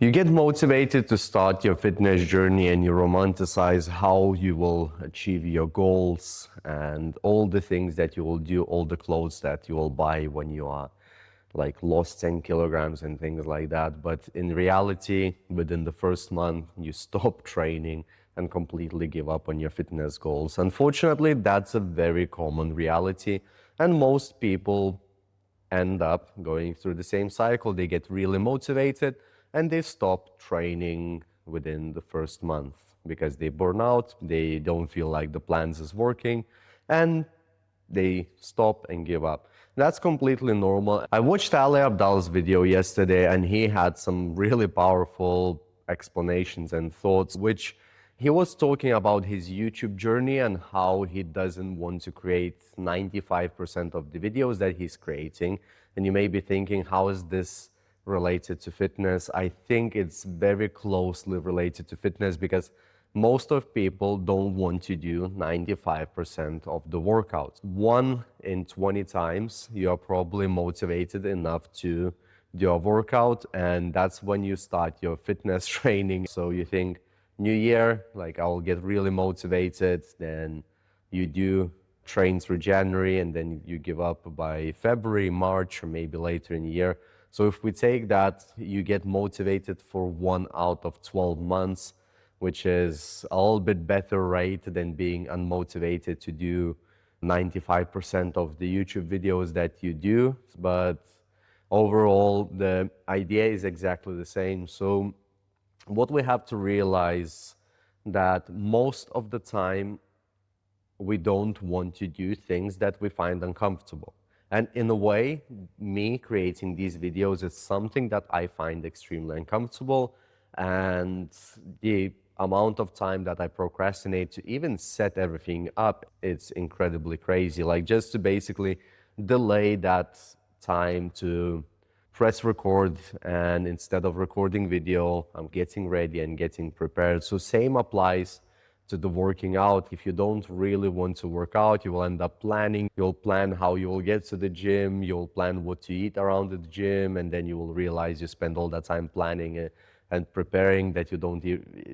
You get motivated to start your fitness journey and you romanticize how you will achieve your goals and all the things that you will do, all the clothes that you will buy when you are like lost 10 kilograms and things like that. But in reality, within the first month, you stop training and completely give up on your fitness goals. Unfortunately, that's a very common reality. And most people end up going through the same cycle. They get really motivated and they stop training within the first month because they burn out, they don't feel like the plans is working, and they stop and give up. That's completely normal. I watched Ali Abdaal's video yesterday and he had some really powerful explanations and thoughts, which he was talking about his YouTube journey and how he doesn't want to create 95% of the videos that he's creating. And you may be thinking, how is this related to fitness? I think it's very closely related to fitness because most of people don't want to do 95% of the workouts. 1 in 20 times, you are probably motivated enough to do a workout, and that's when you start your fitness training. So you think, New Year, like I'll get really motivated, then you do train through January, and then you give up by February, March, or maybe later in the year. So if we take that, you get motivated for 1 out of 12 months, which is a little bit better rate than being unmotivated to do 95% of the YouTube videos that you do. But overall, the idea is exactly the same. So what we have to realize that most of the time, we don't want to do things that we find uncomfortable. And in a way, me creating these videos is something that I find extremely uncomfortable. And the amount of time that I procrastinate to even set everything up, it's incredibly crazy. Like just to basically delay that time to press record, and instead of recording video, I'm getting ready and getting prepared. So same applies to the working out. If you don't really want to work out, you will end up planning. You'll plan how you will get to the gym, you'll plan what to eat around the gym, and then you will realize you spend all that time planning and preparing that you don't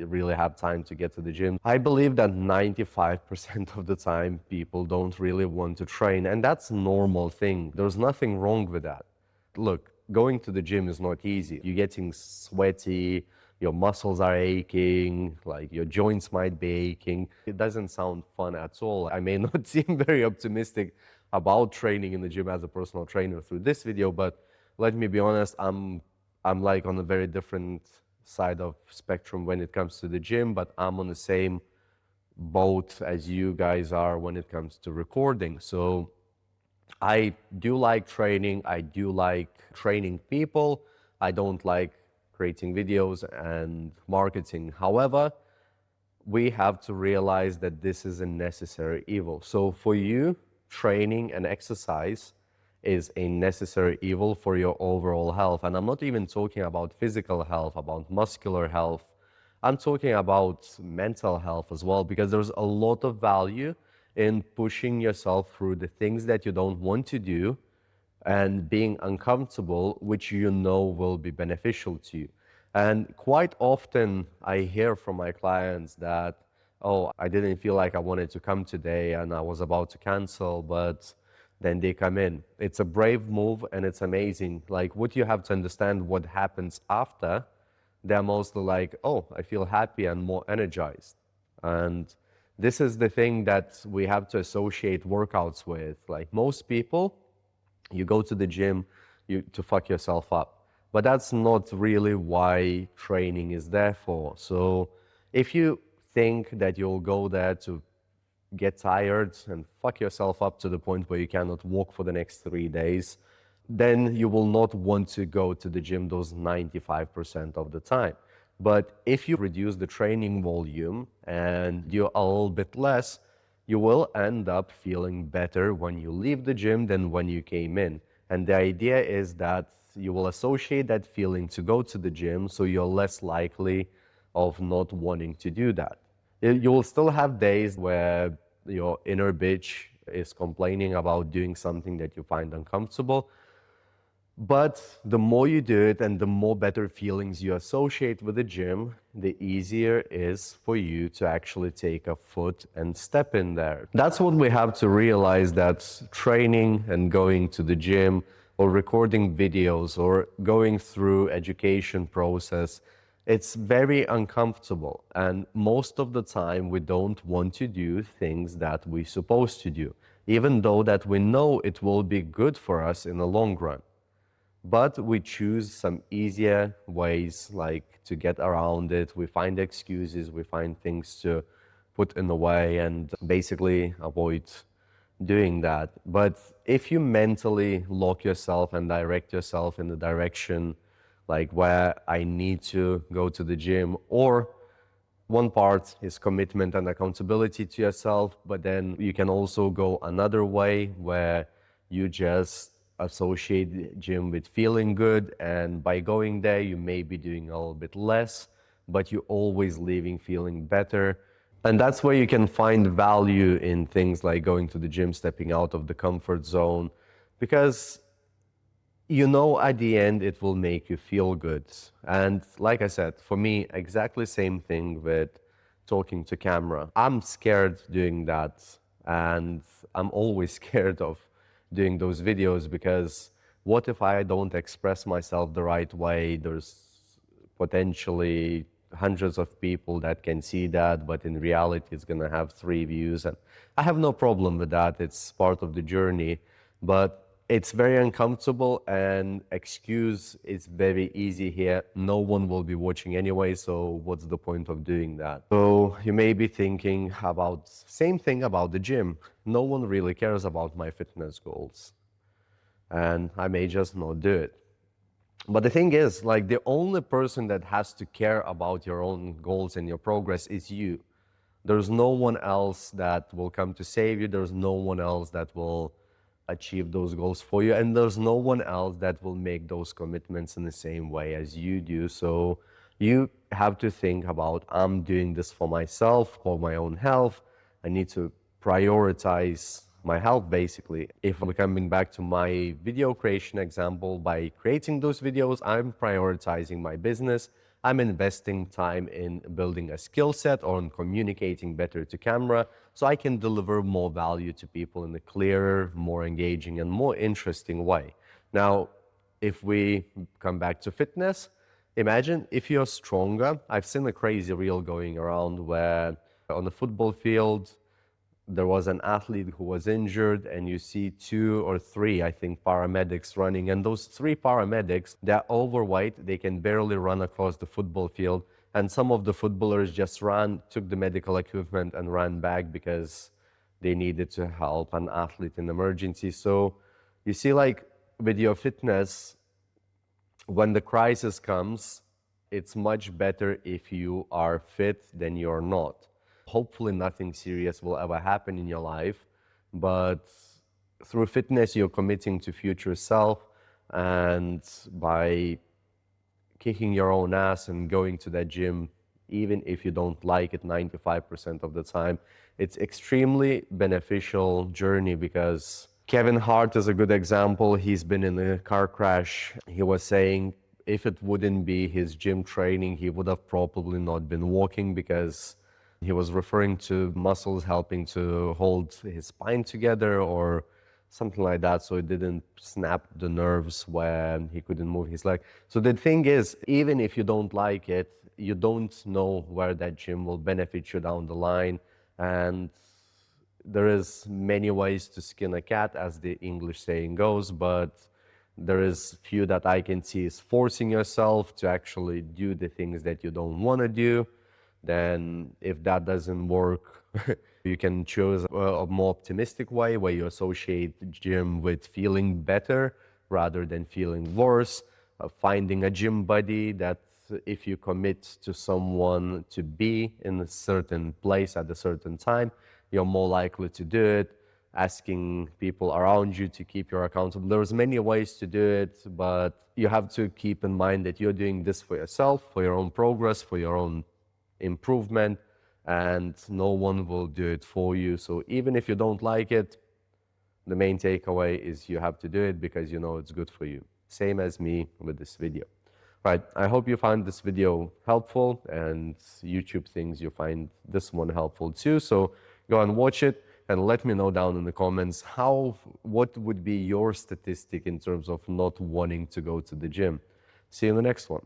really have time to get to the gym. I believe that 95% of the time people don't really want to train, and that's a normal thing. There's nothing wrong with that. Look, going to the gym is not easy. You're getting sweaty, your muscles are aching, like your joints might be aching. It doesn't sound fun at all. I may not seem very optimistic about training in the gym as a personal trainer through this video, but let me be honest, I'm like on a very different side of spectrum when it comes to the gym, but I'm on the same boat as you guys are when it comes to recording. So I do like training. I do like training people. I don't like creating videos and marketing. However, we have to realize that this is a necessary evil. So for you, training and exercise is a necessary evil for your overall health. And I'm not even talking about physical health, about muscular health. I'm talking about mental health as well, because there's a lot of value in pushing yourself through the things that you don't want to do and being uncomfortable, which you know will be beneficial to you. And quite often I hear from my clients that, oh, I didn't feel like I wanted to come today and I was about to cancel, but then they come in. It's a brave move and it's amazing. Like, what you have to understand what happens after, they're mostly like, oh, I feel happy and more energized. And this is the thing that we have to associate workouts with. Like most people, you go to the gym to fuck yourself up. But that's not really why training is there for. So if you think that you'll go there to get tired and fuck yourself up to the point where you cannot walk for the next 3 days, then you will not want to go to the gym those 95% of the time. But if you reduce the training volume and do a little bit less, you will end up feeling better when you leave the gym than when you came in. And the idea is that you will associate that feeling to go to the gym, so you're less likely of not wanting to do that. You will still have days where your inner bitch is complaining about doing something that you find uncomfortable. But the more you do it and the more better feelings you associate with the gym, the easier it is for you to actually take a foot and step in there. That's what we have to realize, that training and going to the gym or recording videos or going through education process, it's very uncomfortable. And most of the time we don't want to do things that we're supposed to do, even though that we know it will be good for us in the long run. But we choose some easier ways, like to get around it. We find excuses, we find things to put in the way and basically avoid doing that. But if you mentally lock yourself and direct yourself in the direction like where I need to go to the gym, or one part is commitment and accountability to yourself, but then you can also go another way where you just associate gym with feeling good, and by going there you may be doing a little bit less, but you're always leaving feeling better. And that's where you can find value in things like going to the gym, stepping out of the comfort zone, because you know at the end it will make you feel good. And like I said, for me, exactly same thing with talking to camera. I'm scared doing that, and I'm always scared of doing those videos, because what if I don't express myself the right way? There's potentially hundreds of people that can see that, but in reality it's going to have 3 views, and I have no problem with that. It's part of the journey, but it's very uncomfortable, and excuse is very easy here. No one will be watching anyway, so what's the point of doing that? So you may be thinking about same thing about the gym. No one really cares about my fitness goals, and I may just not do it. But the thing is, like, the only person that has to care about your own goals and your progress is you. There's no one else that will come to save you. There's no one else that will achieve those goals for you. And there's no one else that will make those commitments in the same way as you do. So you have to think about, I'm doing this for myself, for my own health. I need to prioritize my health, basically. If I'm coming back to my video creation example, by creating those videos, I'm prioritizing my business. I'm investing time in building a skill set or in communicating better to camera, so I can deliver more value to people in a clearer, more engaging, and more interesting way. Now, if we come back to fitness, imagine if you're stronger. I've seen a crazy reel going around where on the football field, there was an athlete who was injured, and you see 2 or 3, I think, paramedics running. And those 3 paramedics, they're overweight, they can barely run across the football field. And some of the footballers just ran, took the medical equipment and ran back because they needed to help an athlete in emergency. So you see, like, with your fitness, when the crisis comes, it's much better if you are fit than you're not. Hopefully nothing serious will ever happen in your life, but through fitness you're committing to future self, and by kicking your own ass and going to that gym, even if you don't like it 95% of the time, it's extremely beneficial journey. Because Kevin Hart is a good example. He's been in a car crash. He was saying if it wouldn't be his gym training, he would have probably not been walking, because he was referring to muscles helping to hold his spine together or something like that, so it didn't snap the nerves when he couldn't move his leg. So the thing is, even if you don't like it, you don't know where that gym will benefit you down the line. And there is many ways to skin a cat, as the English saying goes, but there is few that I can see is forcing yourself to actually do the things that you don't want to do. Then if that doesn't work, you can choose a more optimistic way where you associate the gym with feeling better rather than feeling worse. Finding a gym buddy that if you commit to someone to be in a certain place at a certain time, you're more likely to do it. Asking people around you to keep you accountable. There's many ways to do it, but you have to keep in mind that you're doing this for yourself, for your own progress, for your own improvement, and no one will do it for you. So even if you don't like it, the main takeaway is you have to do it because you know it's good for you. same as me with this video. Right, I hope you found this video helpful, and YouTube thinks you find this one helpful too. So go and watch it and let me know down in the comments what would be your statistic in terms of not wanting to go to the gym. See you in the next one.